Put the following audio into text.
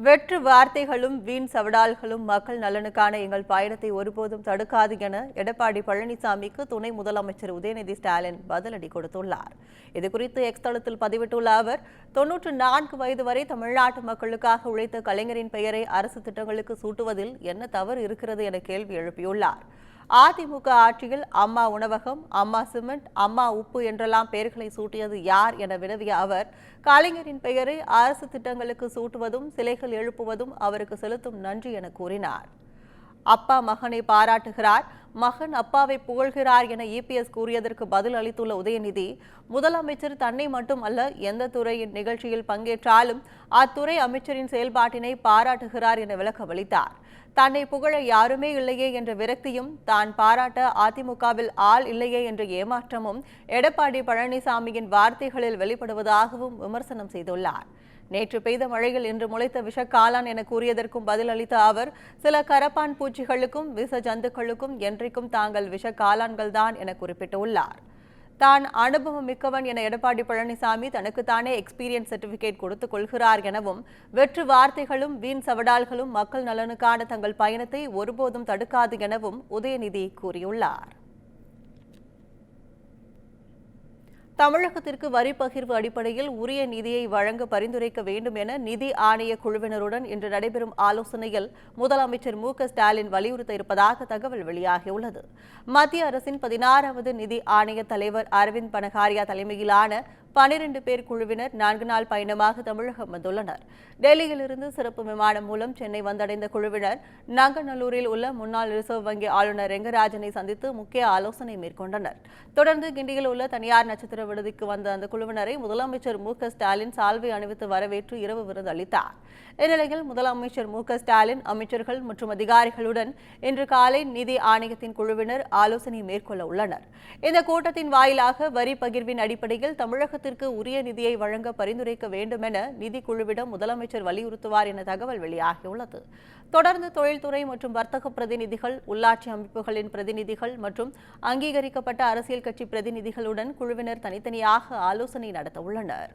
வெற்று வார்த்தைகளும் வீண் சவடால்களும் மக்கள் நலனுக்கான எங்கள் பயணத்தை ஒருபோதும் தடுக்காது என எடப்பாடி பழனிசாமிக்கு துணை முதலமைச்சர் உதயநிதி ஸ்டாலின் பதிலடி கொடுத்துள்ளார். இதுகுறித்து எக்ஸ் தளத்தில் பதிவிட்டுள்ள அவர், 94 வயது வரை தமிழ்நாட்டு மக்களுக்காக உழைத்த கலைஞரின் பெயரை அரசு திட்டங்களுக்கு சூட்டுவதில் என்ன தவறு இருக்கிறது என கேள்வி எழுப்பியுள்ளார். அதிமுக ஆட்சியில் அம்மா உணவகம், அம்மா சிமெண்ட், அம்மா உப்பு என்றெல்லாம் பெயர்களை சூட்டியது யார் என வினவிய அவர், கலைஞரின் பெயரை அரசு திட்டங்களுக்கு சூட்டுவதும் சிலைகள் எழுப்புவதும் அவருக்கு செலுத்தும் நன்றி என கூறினார். அப்பா மகனை பாராட்டுகிறார், மகன் அப்பாவை புகழ்கிறார் என இபிஎஸ் கூறியதற்கு பதில் அளித்துள்ள உதயநிதி, முதலமைச்சர் தன்னை மட்டும் அல்ல, எந்த துறையின் நிகழ்ச்சியில் பங்கேற்றாலும் அத்துறை அமைச்சரின் செயல்பாட்டினை பாராட்டுகிறார் என விளக்கமளித்தார். தன்னை புகழ யாருமே இல்லையே என்ற விரக்தியும், தான் பாராட்ட அதிமுகவில் ஆள் இல்லையே என்ற ஏமாற்றமும் எடப்பாடி பழனிசாமியின் வார்த்தைகளில் வெளிப்படுவதாகவும் விமர்சனம் செய்துள்ளார். நேற்று பெய்த மழையில் இன்று முளைத்த விஷக்காளான் என கூறியதற்கும் பதில் அளித்த அவர், சில கரப்பான் பூச்சிகளுக்கும் விஷ ஜந்துக்களுக்கும் என்றைக்கும் தாங்கள் விஷக்காளான்கள்தான் என குறிப்பிட்டுள்ளார். தான் அனுபவம் மிக்கவன் என எடப்பாடி பழனிசாமி தனக்குத்தானே எக்ஸ்பீரியன்ஸ் சர்டிபிகேட் கொடுத்துக் கொள்கிறார் எனவும், வெற்று வார்த்தைகளும் வீண் சவடால்களும் மக்கள் நலனுக்கான தங்கள் பயணத்தை ஒருபோதும் தடுக்காது எனவும் உதயநிதி கூறியுள்ளார். தமிழகத்திற்கு வரி பகிர்வு அடிப்படையில் உரிய நிதியை வழங்க பரிந்துரைக்க வேண்டும் என நிதி ஆணைய குழுவினருடன் இன்று நடைபெறும் ஆலோசனையில் முதலமைச்சர் மு.க.ஸ்டாலின் வலியுறுத்த இருப்பதாக தகவல் வெளியாகியுள்ளது. மத்திய அரசின் 16வது நிதி ஆணைய தலைவர் அரவிந்த் பனகாரியா தலைமையிலான 12 பேர் குழுவினர் 4 நாள் பயணமாக தமிழகம் வந்துள்ளனர். டெல்லியிலிருந்து சிறப்பு விமானம் மூலம் சென்னை வந்தடைந்த குழுவினர் நங்கநல்லூரில் உள்ள முன்னாள் ரிசர்வ் வங்கி ஆளுநர் ரெங்கராஜனை சந்தித்து முக்கிய ஆலோசனை மேற்கொண்டனர். தொடர்ந்து கிண்டியில் உள்ள தனியார் நட்சத்திர விடுதிக்கு வந்த அந்த குழுவினரை முதலமைச்சர் மு.க.ஸ்டாலின் சால்வை அணிவித்து வரவேற்று இரவு விருந்து அளித்தார். இந்நிலையில் முதலமைச்சர் மு.க.ஸ்டாலின் அமைச்சர்கள் மற்றும் அதிகாரிகளுடன் இன்று காலை நிதி ஆணையத்தின் குழுவினர் ஆலோசனை மேற்கொள்ள உள்ளனர். இந்த கூட்டத்தின் வாயிலாக வரி பகிர்வின் அடிப்படையில் தமிழகத்திற்கு உரிய நிதியை வழங்க பரிந்துரைக்க வேண்டும் என நிதி குழுவிடம் முதலமைச்சர் வலியுறுத்துவார் என தகவல் வெளியாகியுள்ளது. தொடர்ந்து தொழில்துறை மற்றும் வர்த்தக பிரதிநிதிகள், உள்ளாட்சி அமைப்புகளின் பிரதிநிதிகள் மற்றும் அங்கீகரிக்கப்பட்ட அரசியல் கட்சி பிரதிநிதிகளுடன் குழுவினர் தனித்தனியாக ஆலோசனை நடத்த உள்ளனர்.